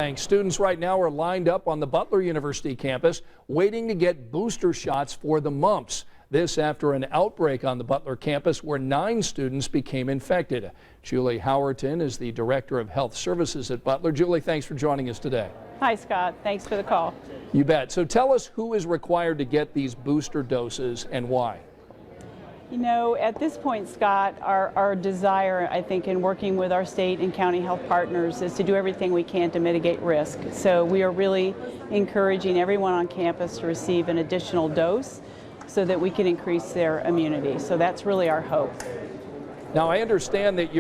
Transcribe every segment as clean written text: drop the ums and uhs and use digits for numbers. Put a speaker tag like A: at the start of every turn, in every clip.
A: Thanks. Students right now are lined up on the Butler University campus waiting to get booster shots for the mumps. This after an outbreak on the Butler campus where 9 students became infected. Juli Howerton is the Director of Health Services at Butler. Julie, thanks for joining us today.
B: Hi, Scott. Thanks for the call.
A: You bet. So tell us who is required to get these booster doses and why.
B: You know, at this point, Scott, our desire, I think, in working with our state and county health partners is to do everything we can to mitigate risk. So we are really encouraging everyone on campus to receive an additional dose so that we can increase their immunity. So that's really our hope.
A: Now, I understand that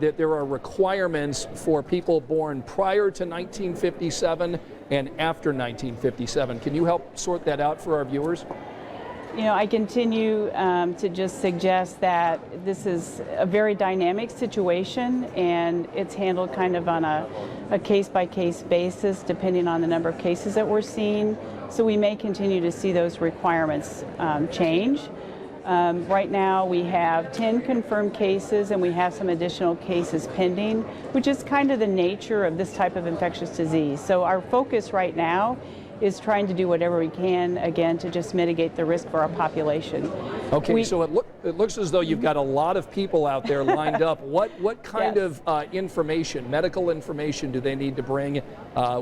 A: that there are requirements for people born prior to 1957 and after 1957. Can you help sort that out for our viewers?
B: You know, I continue to just suggest that this is a very dynamic situation and it's handled kind of on a case-by-case basis depending on the number of cases that we're seeing. So we may continue to see those requirements change. Right now we have 10 confirmed cases and we have some additional cases pending, which is kind of the nature of this type of infectious disease. So our focus right now is trying to do whatever we can, again, to just mitigate the risk for our population.
A: Okay, so it looks as though you've got a lot of people out there lined up. What kind
B: Yes.
A: of information, medical information, do they need to bring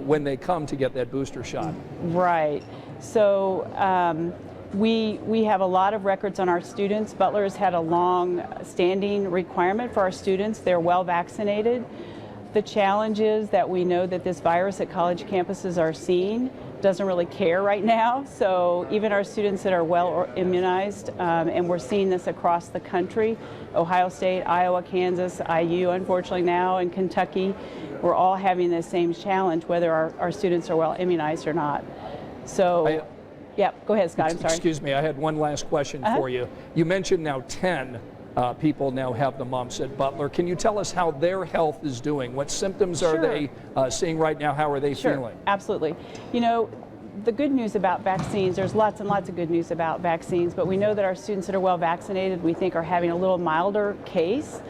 A: when they come to get that booster shot?
B: Right. So we have a lot of records on our students. Butler has had a long-standing requirement for our students. They're well vaccinated. The challenge is that we know that this virus at college campuses are seeing doesn't really care right now. So even our students that are well immunized, and we're seeing this across the country, Ohio State, Iowa, Kansas, IU, unfortunately now, and Kentucky, we're all having the same challenge, whether our students are well immunized or not. So, yeah, go ahead, Scott, I'm sorry.
A: Excuse me, I had one last question for you. You mentioned now 10 people now have the mumps at Butler. Can you tell us how their health is doing? What symptoms are they seeing right now? How are they feeling?
B: Absolutely. You know, the good news about vaccines, there's lots and lots of good news about vaccines, but we know that our students that are well vaccinated, we think, are having a little milder case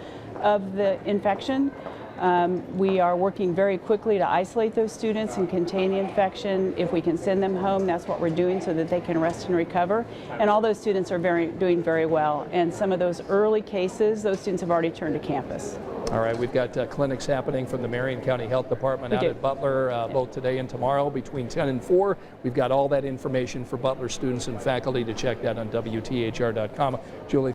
B: of the infection. We are working very quickly to isolate those students and contain the infection. If we can send them home, that's what we're doing so that they can rest and recover. And all those students are doing very well. And some of those early cases, those students have already turned to campus.
A: All right, we've got clinics happening from the Marion County Health Department out at Butler both today and tomorrow between 10 and 4. We've got all that information for Butler students and faculty to check that on WTHR.com. Julie.